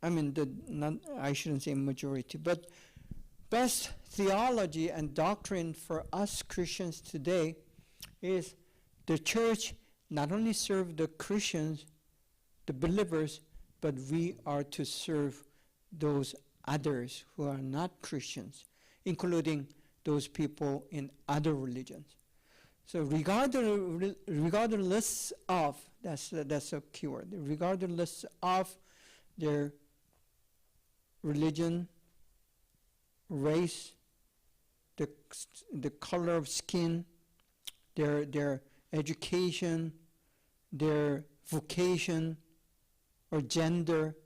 I shouldn't say majority, but best theology and doctrine for us Christians today is the church not only serve the Christians, the believers, but we are to serve those others who are not Christians, including those people in other religions. So regardless of, that's a keyword, regardless of their religion, race, the color of skin, their education, their vocation, or gender.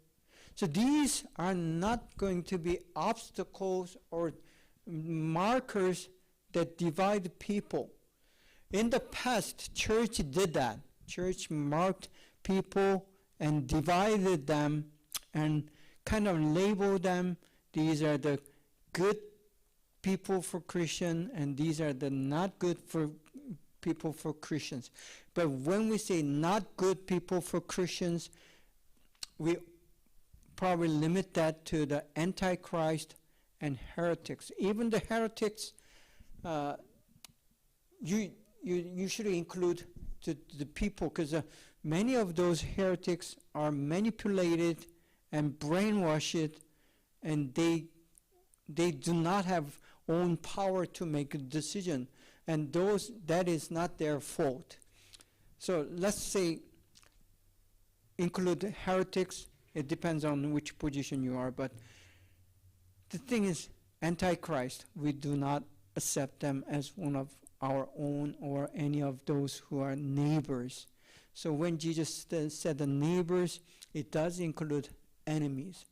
So these are not going to be obstacles or markers that divide people. In the past, church did that. Church marked people and divided them and kind of labeled them. These are the good people for Christian, and these are the not good for people for Christians. But when we say not good people for Christians, we probably limit that to the Antichrist and heretics. Even the heretics, you should include the people, because many of those heretics are manipulated and brainwashed, and they do not have own power to make a decision, and that is not their fault. So let's say include heretics. It depends on which position you are, but the thing is, Antichrist, we do not accept them as one of our own or any of those who are neighbors. So when Jesus said the neighbors, it does include enemies,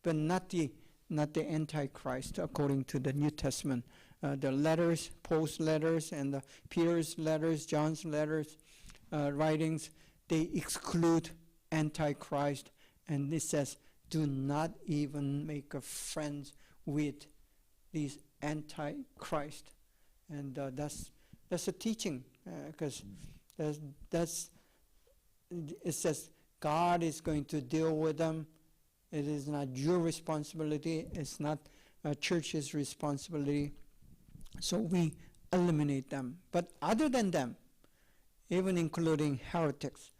but not the Antichrist according to the New Testament. The letters, Paul's letters, and the Peter's letters, John's letters, writings, they exclude Antichrist, and it says, do not even make a friends with these Antichrist. And that's a teaching, because it says God is going to deal with them. It is not your responsibility. It's not a church's responsibility. So we eliminate them. But other than them, even including heretics,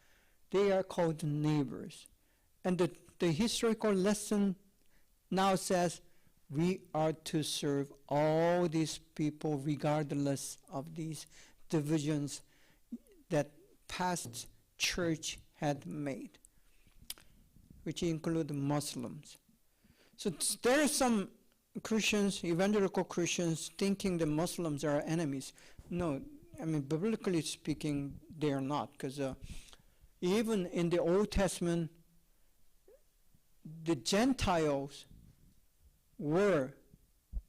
they are called neighbors. And the historical lesson now says we are to serve all these people regardless of these divisions that past church had made, which include Muslims. So there are some Christians, evangelical Christians, thinking the Muslims are enemies. No, biblically speaking, they are not, because even in the Old Testament, the Gentiles were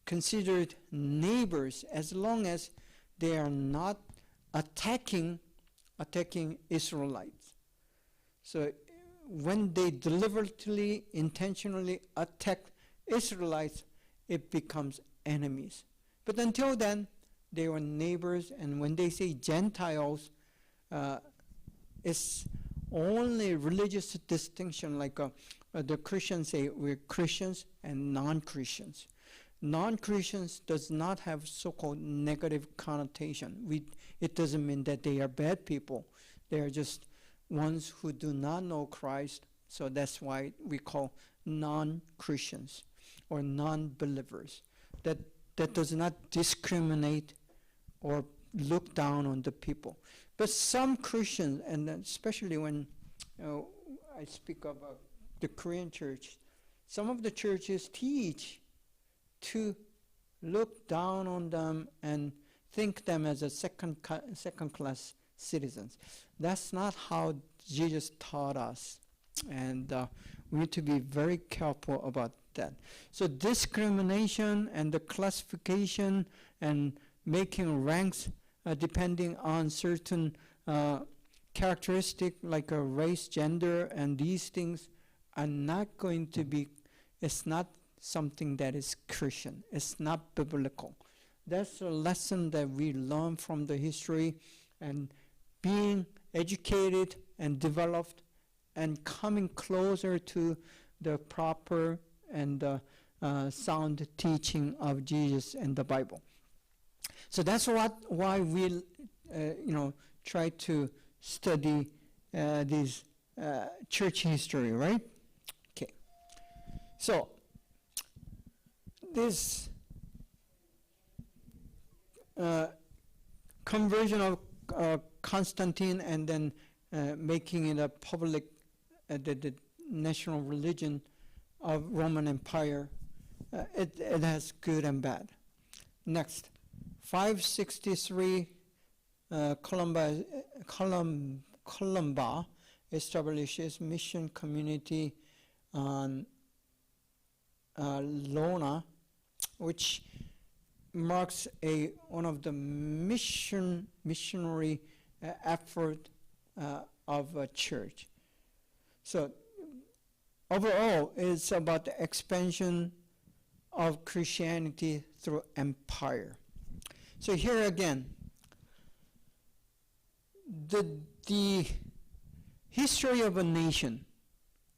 considered neighbors as long as they are not attacking Israelites. So when they deliberately, intentionally attack Israelites, it becomes enemies. But until then, they were neighbors, and when they say Gentiles, it's only religious distinction, like the Christians say we're Christians and non-Christians. Non-Christians does not have so-called negative connotation. It doesn't mean that they are bad people. They are just ones who do not know Christ, so that's why we call non-Christians or non-believers. That does not discriminate or look down on the people. But some Christians, and especially when I speak about the Korean church, some of the churches teach to look down on them and think them as a second-class citizens. That's not how Jesus taught us, and we need to be very careful about that. So discrimination and the classification and making ranks depending on certain characteristic like a race, gender, and these things are not going to be, it's not something that is Christian. It's not biblical. That's a lesson that we learn from the history, and being educated and developed and coming closer to the proper and sound teaching of Jesus and the Bible. So that's why we try to study this church history, right? Okay. So this conversion of Constantine and then making it a public, the national religion of Roman Empire, it has good and bad. Next, 563, Columba establishes mission community on Lona, which marks one of the missionary effort of a church. So overall, it's about the expansion of Christianity through empire. So here again, the history of a nation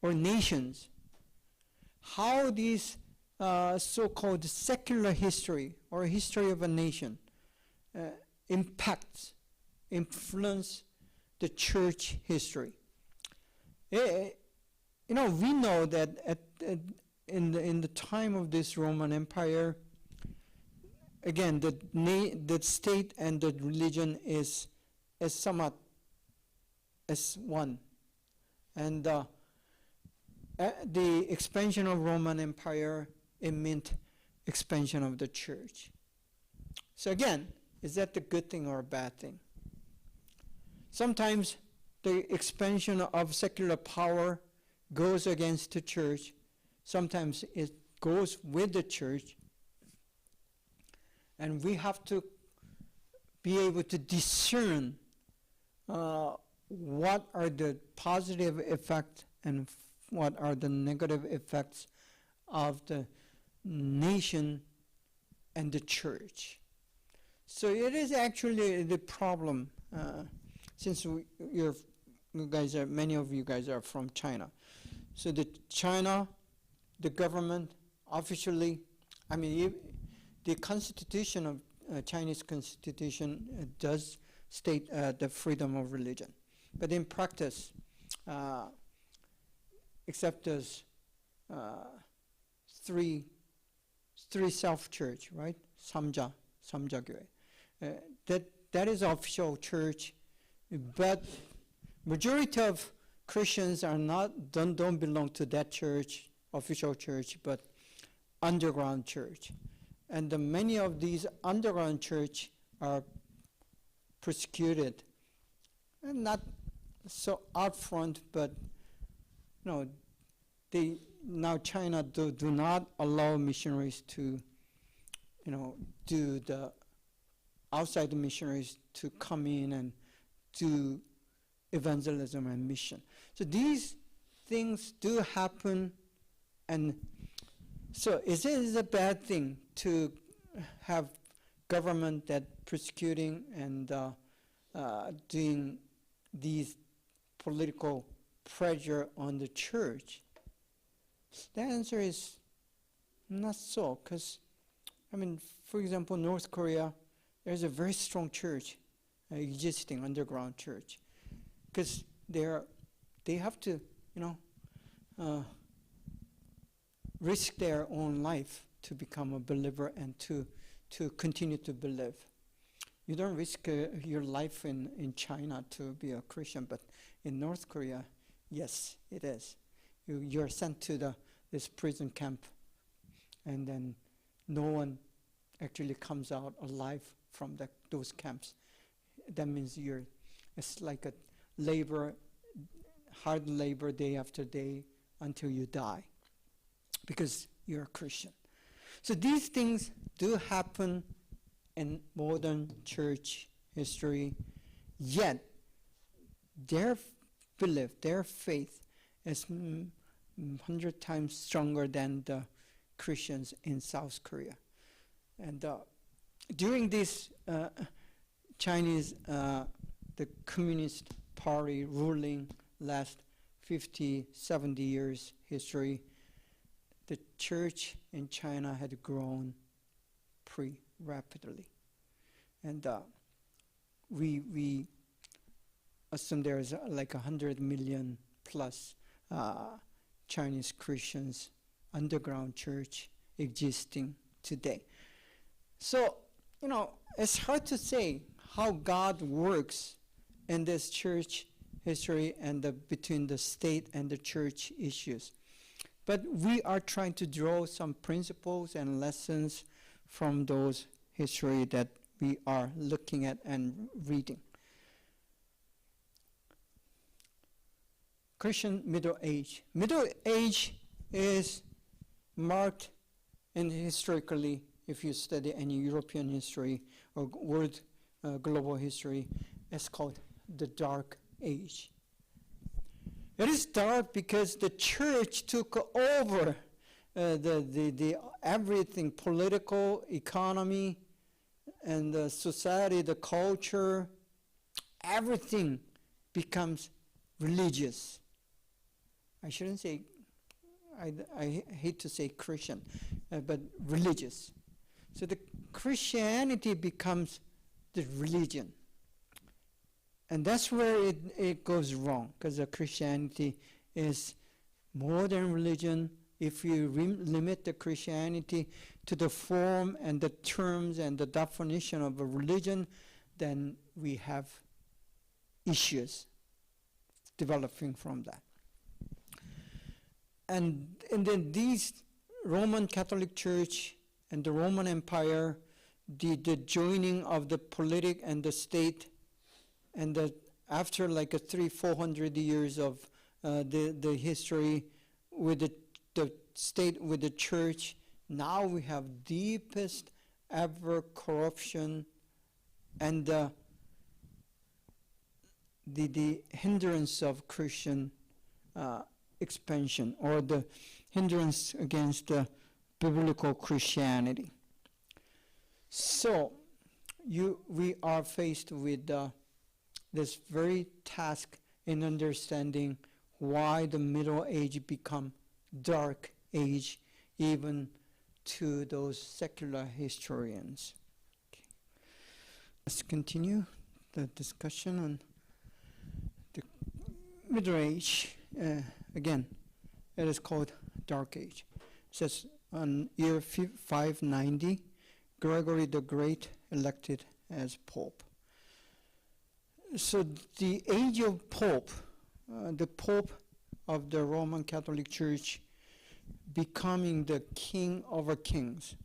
or nations, how these so-called secular history or history of a nation influence the church history. We know that in the time of this Roman Empire, again, the state and the religion is somewhat as one, and the expansion of Roman Empire, it meant expansion of the church. So again, is that a good thing or a bad thing? Sometimes the expansion of secular power goes against the church. Sometimes it goes with the church. And we have to be able to discern what are the positive effects and what are the negative effects of the nation and the church. So it is actually the problem, since many of you guys are from China. So the government officially, the constitution of Chinese constitution does state the freedom of religion, but in practice, except as three self-church, right? 삼자교회. That is official church, but majority of Christians don't belong to that church, official church, but underground church. And many of these underground church are persecuted, and not so out front, but now China do not allow missionaries to, do the outside missionaries to come in and do evangelism and mission. So these things do happen, and so is it a bad thing to have government that persecuting and doing these political pressure on the church? The answer is not so, because, for example, North Korea, there's a very strong church, existing underground church, because they have to, risk their own life to become a believer and to continue to believe. You don't risk your life in China to be a Christian, but in North Korea, yes, it is. You're sent to this prison camp, and then no one actually comes out alive from those camps. That means it's like a hard labor day after day until you die, because you're a Christian. So these things do happen in modern church history, yet their belief, their faith is 100 times stronger than the Christians in South Korea. And during this Chinese, the Communist Party ruling last 50, 70 years history, the church in China had grown pretty rapidly. And we assume there's like 100 million plus Chinese Christians, underground church existing today. So, it's hard to say how God works in this church history and between the state and the church issues. But we are trying to draw some principles and lessons from those history that we are looking at and reading. Christian Middle Age. Middle Age is marked in historically, if you study any European history or world global history, it's called the Dark Age. It is dark because the church took over the everything, political, economy, and the society, the culture, everything becomes religious. I shouldn't say, I hate to say Christian, but religious. So the Christianity becomes the religion. And that's where it goes wrong, because the Christianity is more than religion. If you limit the Christianity to the form and the terms and the definition of a religion, then we have issues developing from that. And then these Roman Catholic Church and the Roman Empire, the joining of the politic and the state, and after like 300-400 years of the history with the state with the church, now we have deepest ever corruption and the hindrance of Christian expansion, or the hindrance against biblical Christianity. So we are faced with this very task in understanding why the Middle Age become Dark Age, even to those secular historians. Okay. Let's continue the discussion on the Middle Age. Again, it is called Dark Age. It says on year 590, Gregory the Great elected as Pope. So the age of Pope, the Pope of the Roman Catholic Church becoming the king over kings.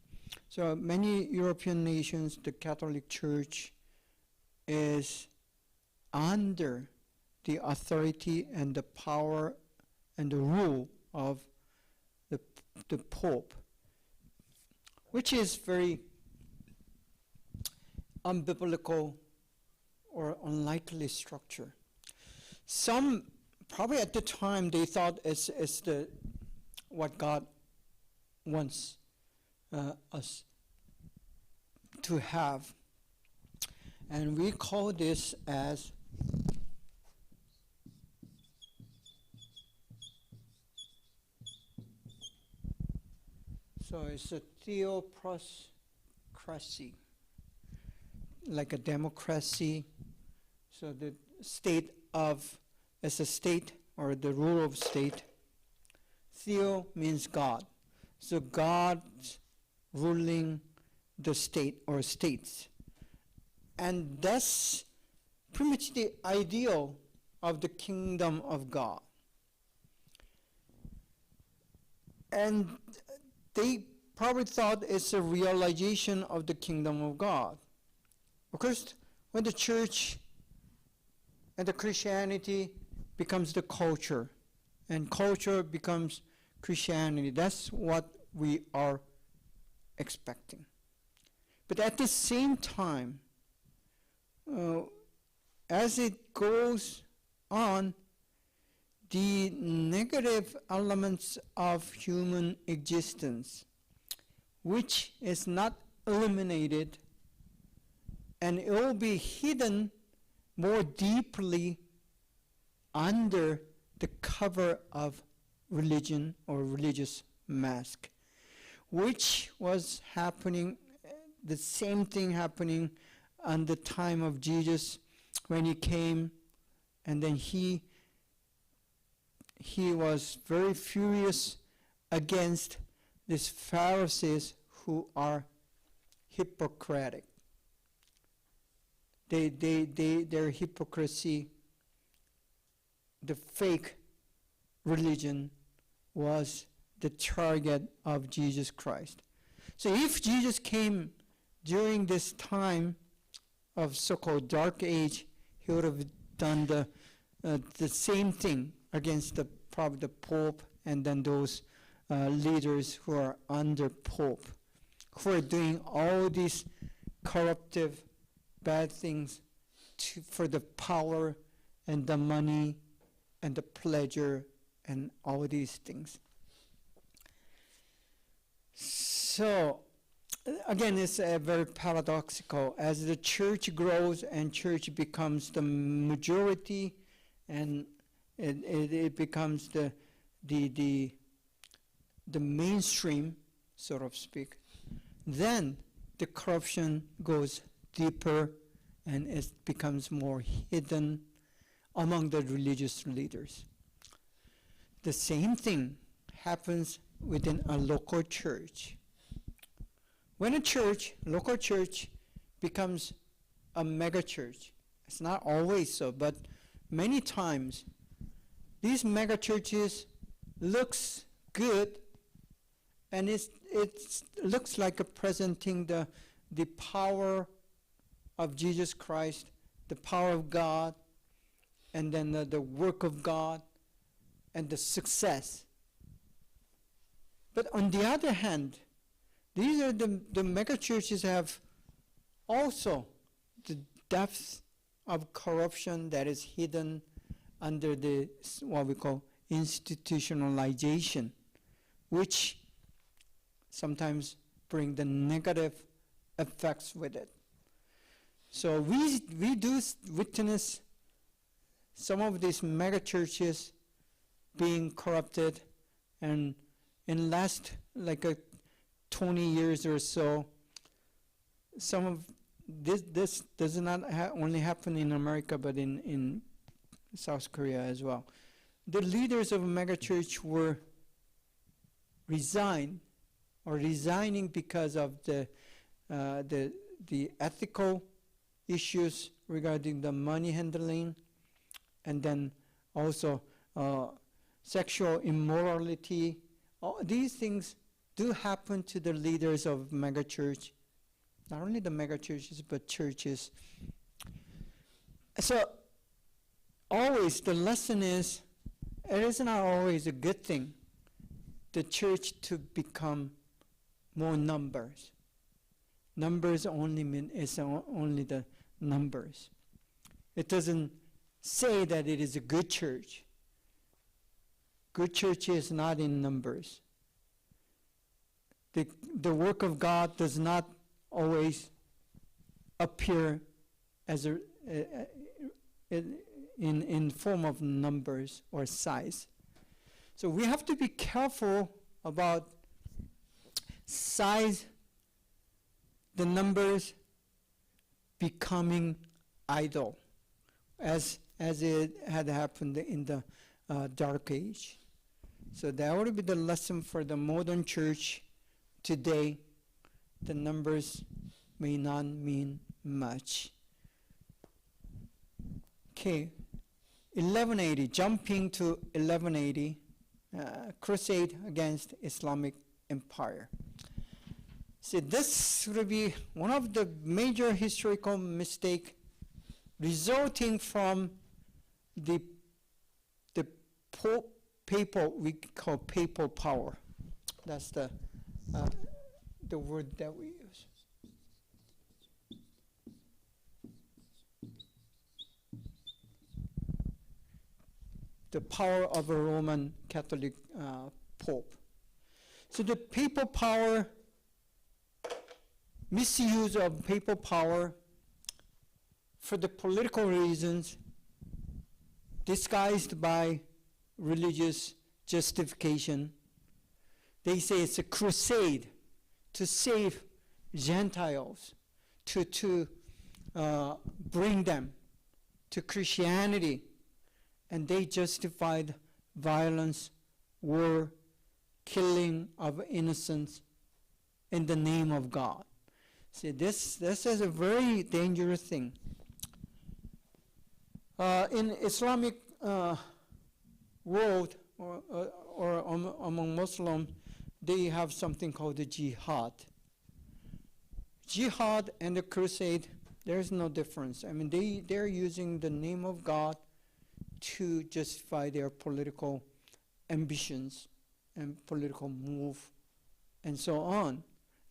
So many European nations, the Catholic Church is under the authority and the power and the rule of the Pope, which is very unbiblical or unlikely structure. Some, probably at the time, they thought it's what God wants us to have. And we call this as so it's a theocracy, like a democracy. So the state of, as a state, or the rule of state. Theo means God. So God ruling the state or states. And that's pretty much the ideal of the kingdom of God. And they probably thought it's a realization of the kingdom of God. Of course, when the church and the Christianity becomes the culture, and culture becomes Christianity, that's what we are expecting. But at the same time, as it goes on, the negative elements of human existence, which is not eliminated, and it will be hidden more deeply under the cover of religion or religious mask, which was happening, the same thing happening on the time of Jesus when he came, and then he was very furious against these Pharisees who are hypocritic. Their hypocrisy, the fake religion, was the target of Jesus Christ. So if Jesus came during this time of so-called dark age, he would have done the same thing against probably the Pope and then those leaders who are under Pope, who are doing all these corruptive, bad things for the power and the money and the pleasure and all these things. So, again, it's very paradoxical. As the church grows and church becomes the majority, and it becomes the mainstream, so to speak, then the corruption goes deeper and it becomes more hidden among the religious leaders. The same thing happens within a local church. When a local church becomes a mega church, it's not always so, but many times these mega churches looks good, and it looks like presenting the power of Jesus Christ, the power of God, and then the work of God, and the success. But on the other hand, these are the mega churches have also the depths of corruption that is hidden under the what we call institutionalization, which sometimes bring the negative effects with it. So we do witness some of these mega churches being corrupted, and in last 20 years or so, some of this does not only happen in America, but in South Korea as well. The leaders of a mega church were resigning because of the ethical issues regarding the money handling, and then also sexual immorality. All these things do happen to the leaders of megachurch, not only the megachurches, but churches. So always the lesson is, it is not always a good thing, the church to become more numbers. Numbers only mean it's only the numbers. It doesn't say that it is a good church. Good church is not in numbers. The work of God does not always appear as in form of numbers or size. So we have to be careful about size, the numbers becoming idol, as it had happened in the Dark Age. So that would be the lesson for the modern church today. The numbers may not mean much. Okay, 1180, jumping to 1180, crusade against Islamic Empire. See, this would be one of the major historical mistakes resulting from the papal, we call papal power. That's the word that we use. The power of a Roman Catholic Pope. So the papal power, misuse of papal power for the political reasons, disguised by religious justification. They say it's a crusade to save Gentiles, to bring them to Christianity. And they justified violence, war, killing of innocents in the name of God. See, this is a very dangerous thing. In Islamic world or among Muslims, they have something called the jihad. Jihad and the crusade, there's no difference. I mean, they're using the name of God to justify their political ambitions and political move and so on.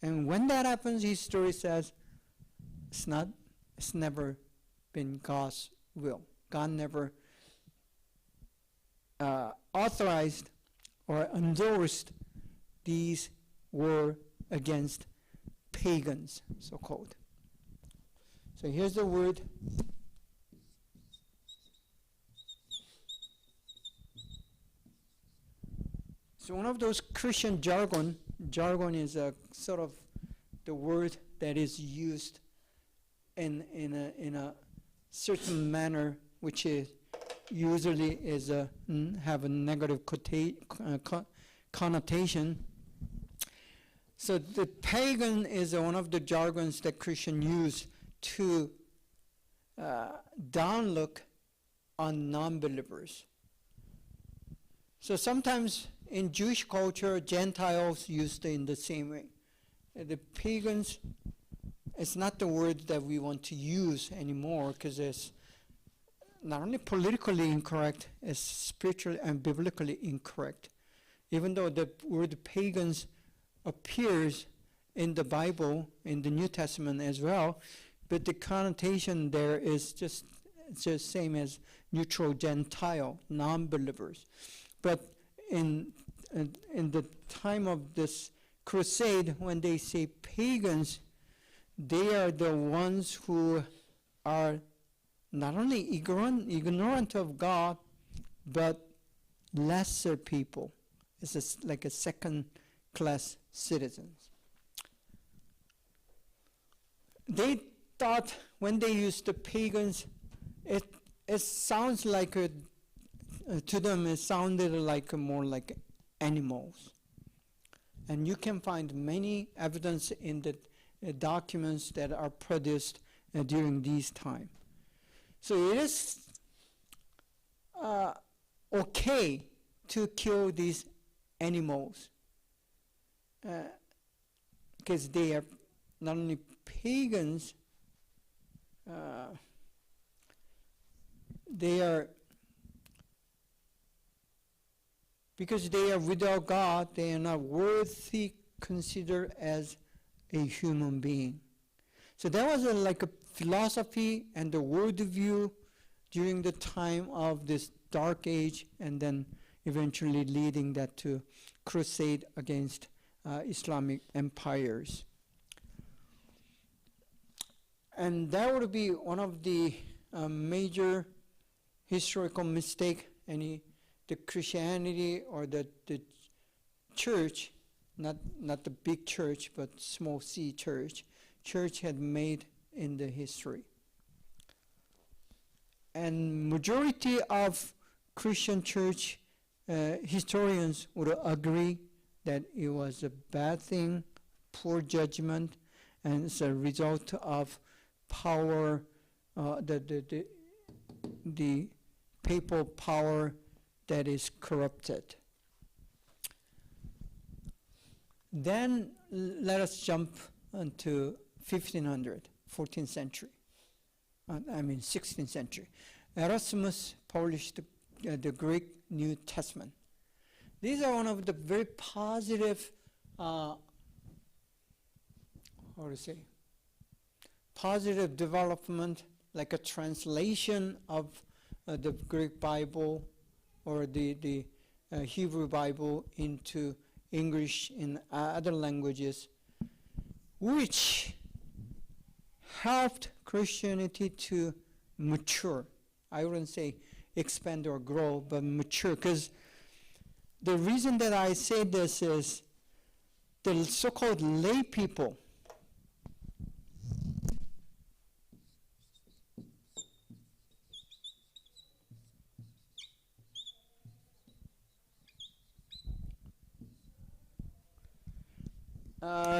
And when that happens, history says it's never been God's will. God never authorized or endorsed these war against pagans, so-called. So here's the word. So one of those Christian jargon is a sort of the word that is used in a certain manner, which is usually have a negative connotation. So the pagan is one of the jargons that Christians use to downlook on non-believers. So sometimes in Jewish culture, Gentiles used in the same way. The pagans, it's not the word that we want to use anymore because it's not only politically incorrect, it's spiritually and biblically incorrect. Even though the word pagans appears in the Bible, in the New Testament as well, but the connotation there is just same as neutral Gentile, non-believers. But in the time of this crusade, when they say pagans, they are the ones who are not only ignorant of God, but lesser people. It's like a second-class citizens. They thought when they used the pagans, it sounds like to them it sounded like more like animals. And you can find many evidence in the documents that are produced during these times. So it is okay to kill these animals because they are not only pagans, because they are without God, they are not worthy considered as a human being. So that was like a philosophy and the worldview during the time of this dark age, and then eventually leading that to crusade against Islamic empires. And that would be one of the major historical mistake the Christianity or the church, not the big church, but small c church had made in the history. And majority of Christian church historians would agree that it was a bad thing, poor judgment, and it's a result of power, the papal power that is corrupted. Then let us jump into 1500, 14th century. 16th century. Erasmus published the Greek New Testament. These are one of the very positive, positive development, like a translation of the Greek Bible or the Hebrew Bible into English and other languages, which helped Christianity to mature. I wouldn't say expand or grow, but mature, because the reason that I say this is the so-called lay people,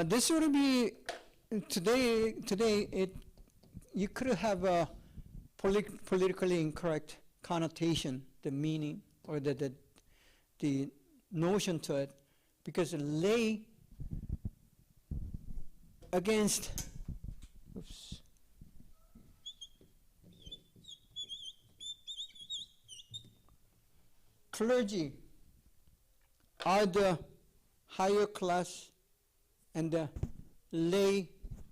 this would be today it you could have a politically incorrect connotation, the meaning or the notion to it, because lay against clergy are the higher class, and the lay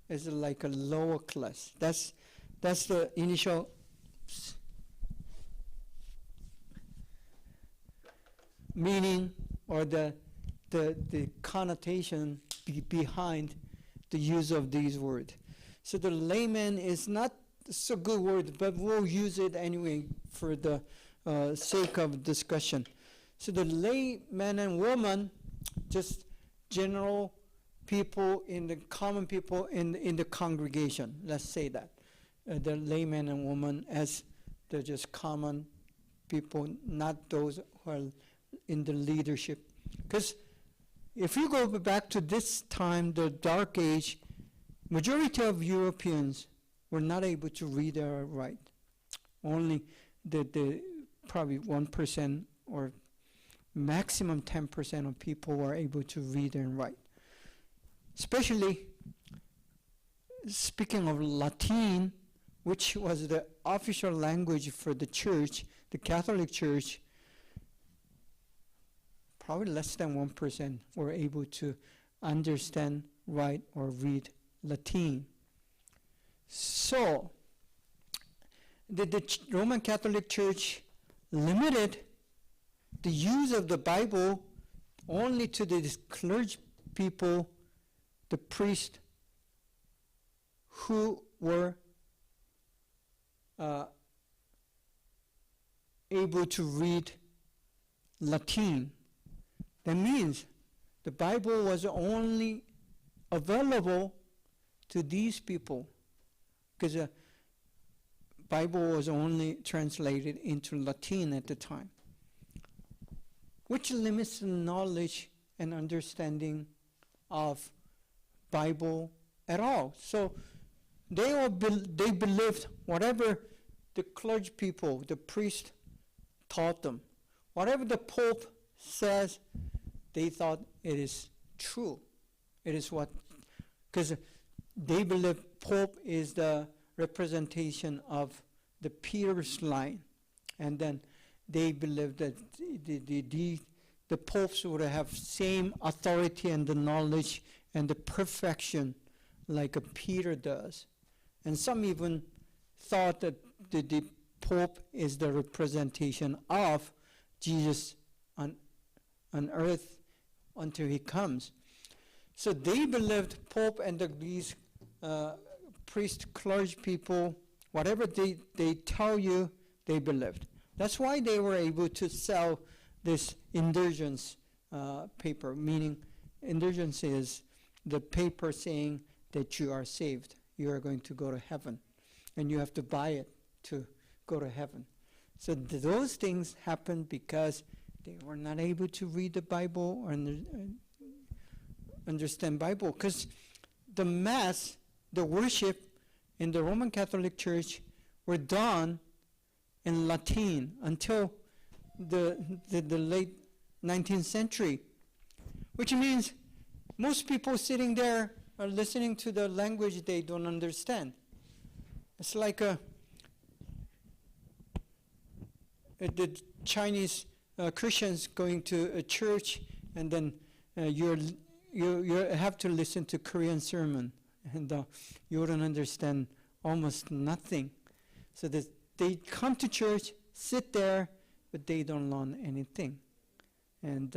is like a lower class. That's the initial meaning or the connotation behind the use of these words. So the layman is not so good word, but we'll use it anyway for the sake of discussion. So the layman and woman, just general people common people in the congregation, let's say that. The layman and woman as they're just common people, not those who are in the leadership. Because if you go back to this time, the Dark Age, majority of Europeans were not able to read or write. Only the probably 1% or maximum 10% of people were able to read and write. Especially, speaking of Latin, which was the official language for the church, the Catholic Church, probably less than 1% were able to understand, write, or read Latin. So, the Roman Catholic Church limited the use of the Bible only to the clergy people, the priests who were able to read Latin. That means the Bible was only available to these people because the Bible was only translated into Latin at the time, which limits the knowledge and understanding of Bible at all. So they believed whatever the clergy people, the priest taught them. Whatever the Pope says, they thought it is true. It is what, because they believe Pope is the representation of the Peter's line. And then they believe that the popes would have same authority and the knowledge and the perfection like a Peter does. And some even thought that the Pope is the representation of Jesus on earth until he comes. So they believed Pope and these priest, clergy people, whatever they tell you, they believed. That's why they were able to sell this indulgence paper, meaning indulgence is the paper saying that you are saved, you are going to go to heaven, and you have to buy it to go to heaven. So those things happened because they were not able to read the Bible or understand Bible, because the Mass, the worship in the Roman Catholic Church were done in Latin until the late 19th century, which means most people sitting there are listening to the language they don't understand. It's like the Chinese Christians going to a church, and then you have to listen to Korean sermon, and you wouldn't understand almost nothing. So that they come to church, sit there, but they don't learn anything. And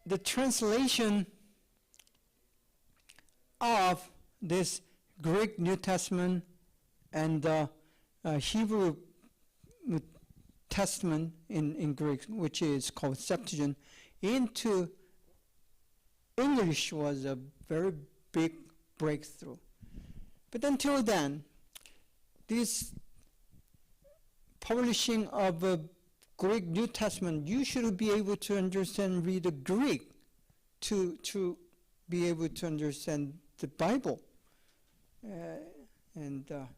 the translation of this Greek New Testament and Hebrew Testament in Greek, which is called Septuagint, into English was a very big breakthrough. But until then, this publishing of a Greek New Testament, you should be able to understand and read the Greek to be able to understand the Bible.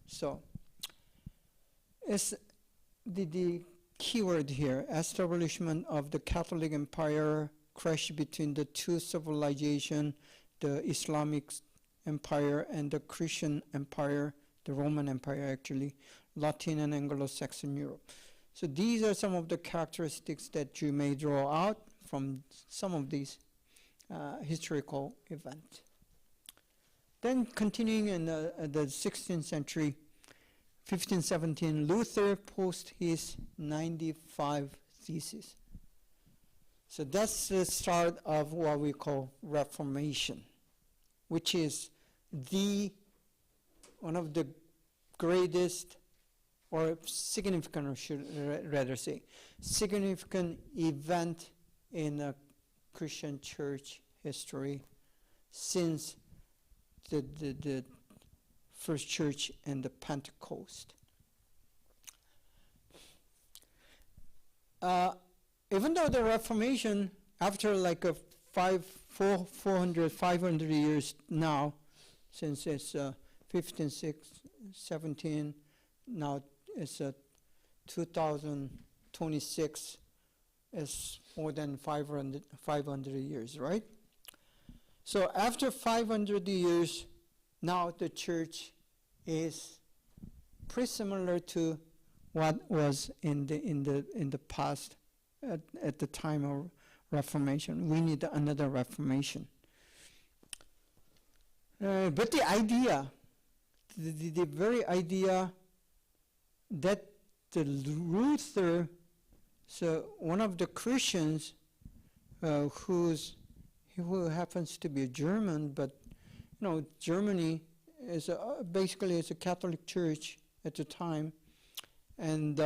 So it's the keyword here, establishment of the Catholic Empire, crash between the two civilizations, the Islamic Empire and the Christian Empire, the Roman Empire actually, Latin and Anglo-Saxon Europe. So these are some of the characteristics that you may draw out from some of these historical events. Then continuing in the 16th century, 1517, Luther posted his 95 Theses. So that's the start of what we call Reformation, which is one of the greatest or significant, or should rather say, significant event in a Christian church history since the first church and the Pentecost. Even though the Reformation, after like a 500 years now, since it's 1517, now it's 2026, it's more than 500 years, right? So after 500 years, now the church is pretty similar to what was in the past at the time of Reformation. We need another Reformation. But the idea, the very idea that the Luther, so one of the Christians who happens to be a German, but Germany is basically a Catholic church at the time, and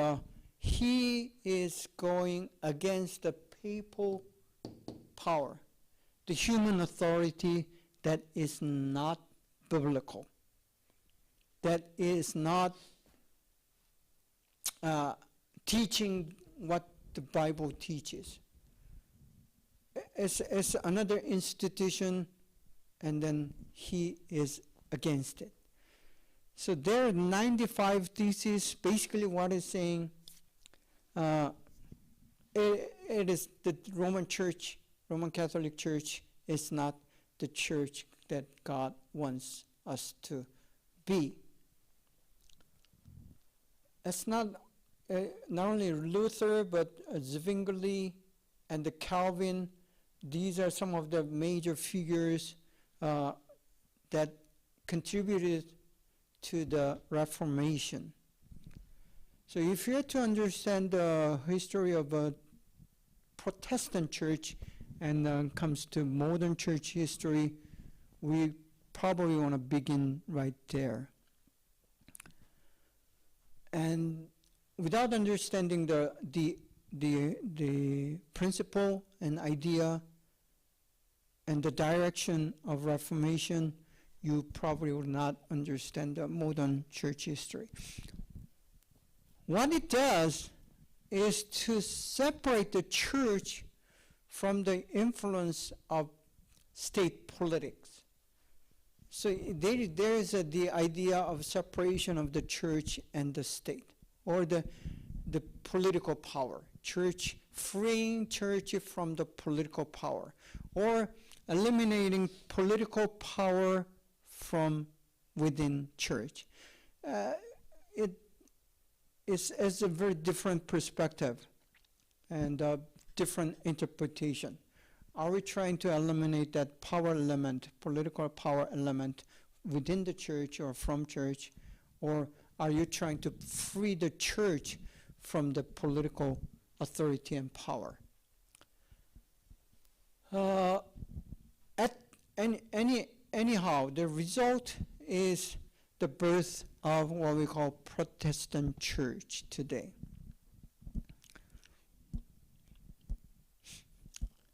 he is going against the papal power, the human authority that is not biblical, that is not teaching what the Bible teaches. It's another institution, and then he is against it. So there are 95 theses. Basically what it's saying, it is the Roman Church, Roman Catholic Church is not the church that God wants us to be. It's not only Luther, but Zwingli and the Calvin. These are some of the major figures that contributed to the Reformation. So if you have to understand the history of a Protestant church and comes to modern church history, we probably want to begin right there. And without understanding the principle and idea and the direction of Reformation, you probably will not understand the modern church history. What it does is to separate the church from the influence of state politics. So there is the idea of separation of the church and the state, or the political power. Church, freeing church from the political power, or eliminating political power from within church. It is a very different perspective and a different interpretation. Are we trying to eliminate that power element, political power element within the church or from church, or are you trying to free the church from the political authority and power? Anyhow, the result is the birth of what we call Protestant church today.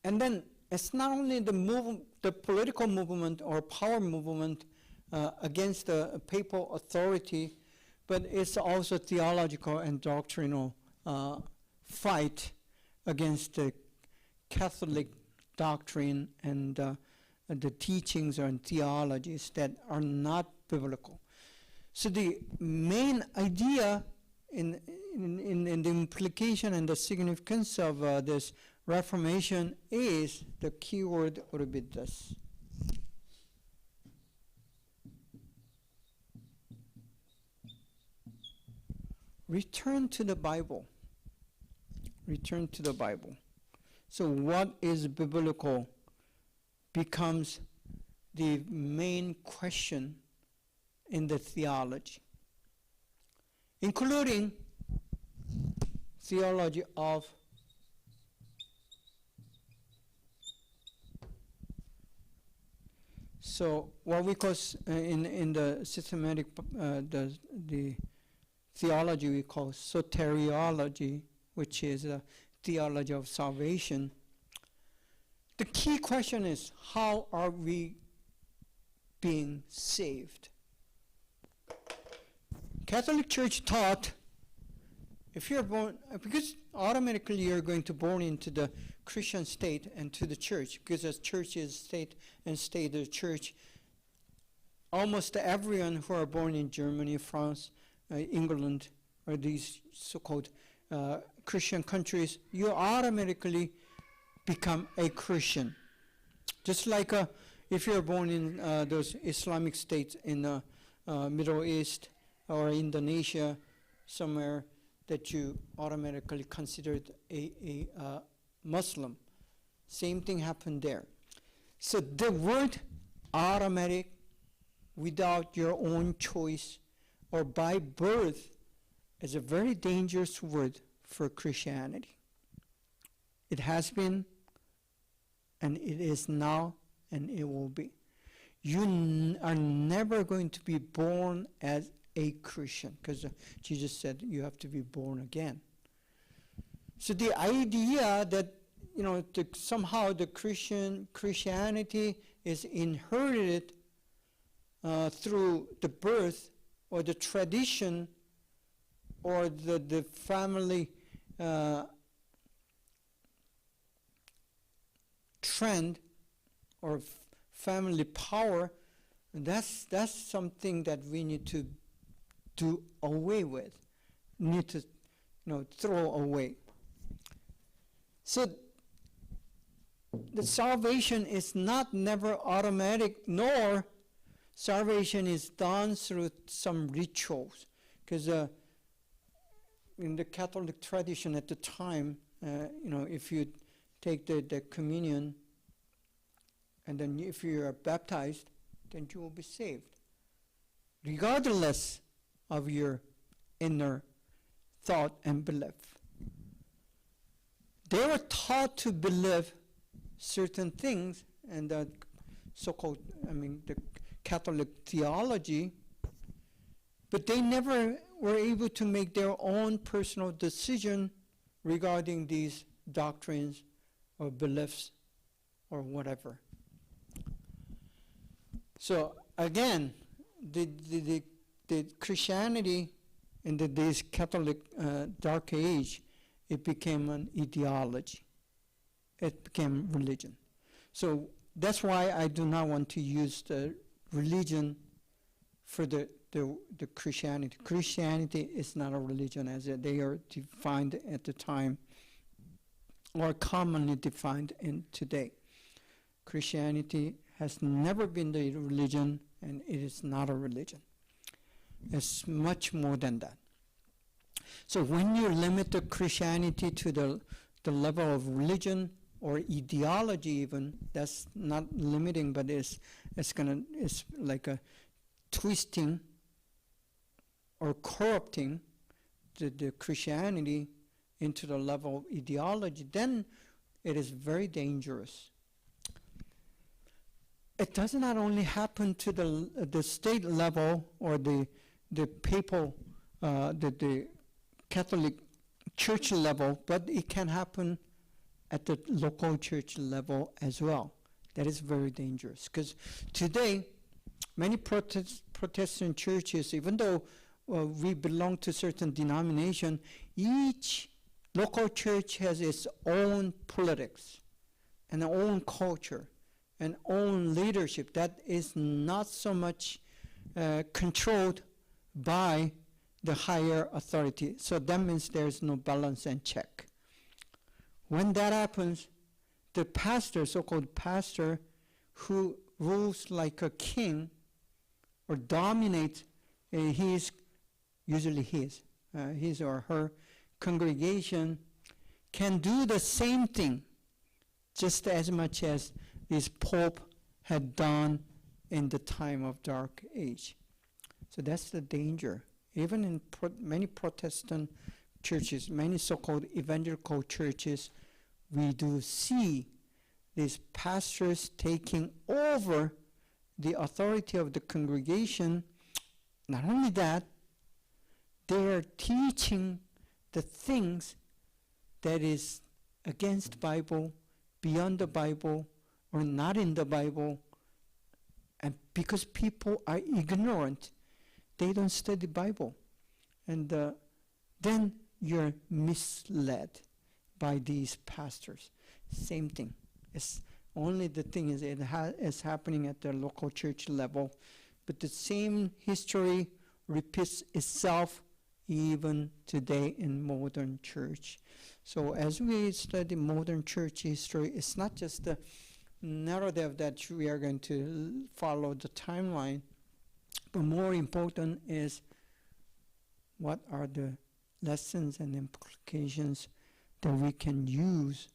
And then it's not only the political movement or power movement against the papal authority, but it's also theological and doctrinal fight against the Catholic doctrine and the teachings and theologies that are not biblical. So the main idea in the implication and the significance of this Reformation is, the key word would be this. Return to the Bible. Return to the Bible. So what is biblical becomes the main question in the theology, including theology of so what we call in the systematic the theology we call soteriology, which is a theology of salvation. The key question is, how are we being saved? Catholic Church taught, if you're born, because automatically you're going to born into the Christian state and to the church, because as church is state and state is church, almost everyone who are born in Germany, France, England, or these so-called Christian countries, you automatically become a Christian. Just like if you're born in those Islamic states in the Middle East or Indonesia, somewhere that you automatically considered a Muslim. Same thing happened there. So the word automatic, without your own choice or by birth, is a very dangerous word for Christianity. It has been, and it is now, and it will be. You are never going to be born as a Christian, because Jesus said you have to be born again. So the idea that somehow the Christianity is inherited through the birth or the tradition or the family trend or family power, that's something that we need to do away with, need to throw away. So the salvation is not never automatic, nor salvation is done through some rituals, because in the Catholic tradition at the time, if you take the communion and then if you are baptized, then you will be saved, regardless of your inner thought and belief. They were taught to believe certain things, and the so-called, the Catholic theology, but they never were able to make their own personal decision regarding these doctrines or beliefs or whatever. So again, the Christianity in this Catholic Dark Age, it became an ideology. It became religion. So that's why I do not want to use the religion for the Christianity. Christianity is not a religion as they are defined at the time, or commonly defined in today. Christianity has never been the religion, and it is not a religion. It's much more than that. So when you limit the Christianity to the level of religion or ideology even, that's not limiting, but it's like a twisting or corrupting the Christianity into the level of ideology, then it is very dangerous. It does not only happen to the state level or the papal, the Catholic Church level, but it can happen at the local church level as well. That is very dangerous, because today many Protestant churches, even though we belong to certain denomination, each local church has its own politics and own culture and own leadership that is not so much controlled by the higher authority. So that means there's no balance and check. When that happens, the pastor, so-called pastor, who rules like a king or dominates his or her congregation, can do the same thing just as much as this Pope had done in the time of Dark Age. So that's the danger. Even in many Protestant churches, many so-called evangelical churches, we do see these pastors taking over the authority of the congregation. Not only that, they are teaching the things that is against Bible, beyond the Bible, or not in the Bible. And because people are ignorant, they don't study Bible. And then you're misled by these pastors. Same thing. It's only the thing is it's happening at the local church level, but the same history repeats itself even today in modern church. So as we study modern church history, it's not just the narrative that we are going to follow the timeline, but more important is what are the lessons and implications that we can use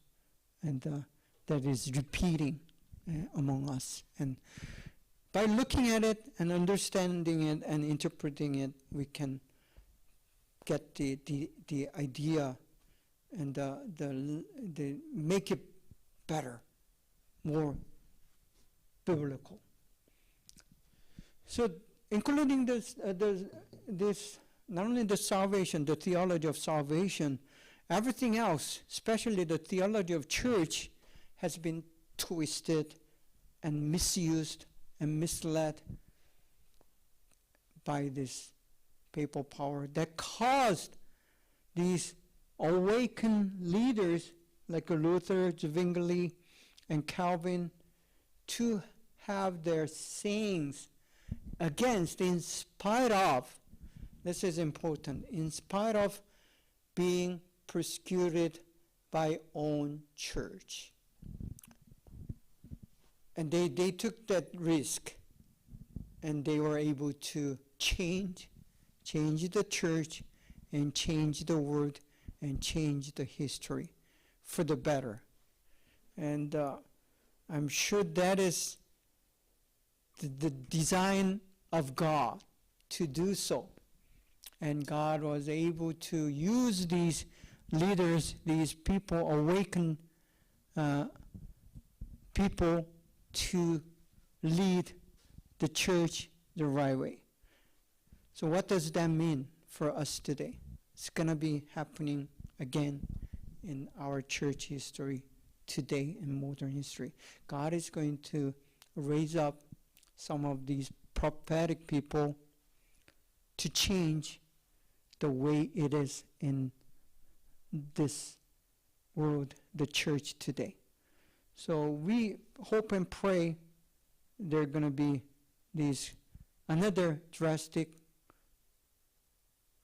and that is repeating among us. And by looking at it and understanding it and interpreting it, we can get the idea and the make it better, more biblical. So including this not only the salvation, the theology of salvation, everything else, especially the theology of church, has been twisted and misused and misled by this papal power that caused these awakened leaders like Luther, Zwingli, and Calvin to have their sayings against, in spite of, this is important, in spite of being persecuted by own church. And they took that risk, and they were able to change the church and change the world and change the history for the better. And I'm sure that is the design of God to do so. And God was able to use these leaders, these people, awaken people to lead the church the right way. So what does that mean for us today? It's going to be happening again in our church history today, in modern history. God is going to raise up some of these prophetic people to change the way it is in this world, the church today. So we hope and pray there are going to be another drastic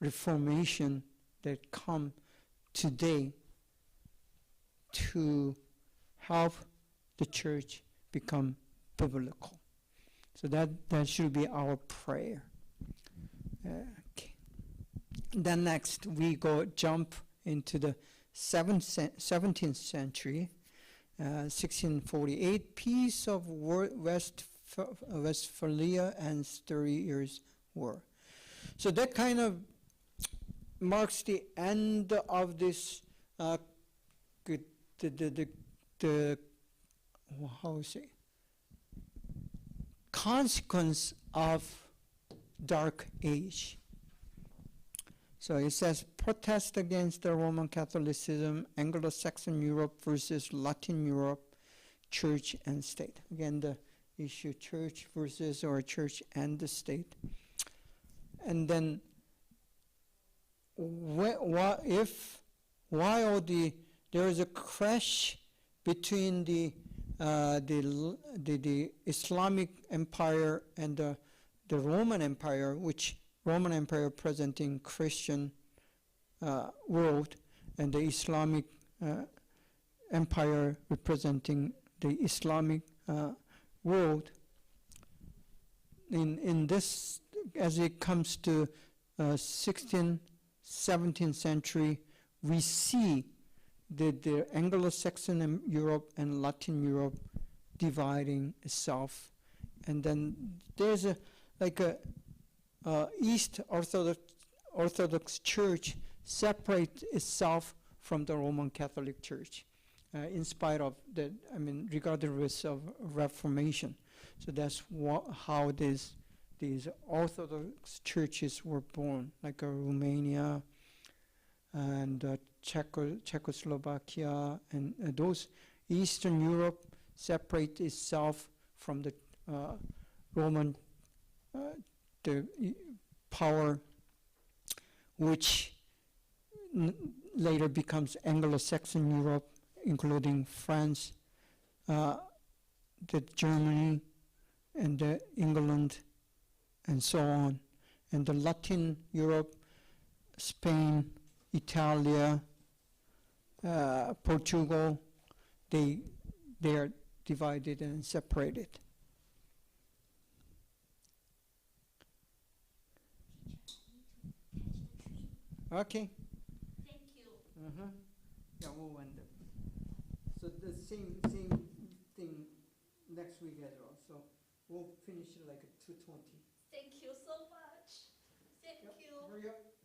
reformation that come today to help the church become biblical. So that should be our prayer. Okay. Then next we jump into the 17th century, 1648, Peace of Westphalia and 30 Years' War. So that kind of marks the end of this consequence of Dark Age. So it says, protest against the Roman Catholicism, Anglo-Saxon Europe versus Latin Europe, church and state. Again, the issue church versus or church and the state. And then while there is a crash between the Islamic Empire and the Roman Empire, which Roman Empire presenting Christian world, and the Islamic Empire representing the Islamic world. In this, as it comes to 16th, 17th century, we see the Anglo-Saxon Europe and Latin Europe dividing itself, and then there's a East Orthodox Church separate itself from the Roman Catholic Church, in spite of regardless of Reformation. So that's how these Orthodox churches were born, like Romania and Czechoslovakia, and those Eastern Europe separate itself from the Roman the power, which later becomes Anglo-Saxon Europe, including France, the Germany, and the England, and so on. And the Latin Europe, Spain, Italy, Portugal, they are divided and separated. Okay. Thank you. Yeah, we'll end up. So the same thing next week as well. So we'll finish it like at 2:20. Thank you so much. Thank you. Hurry up.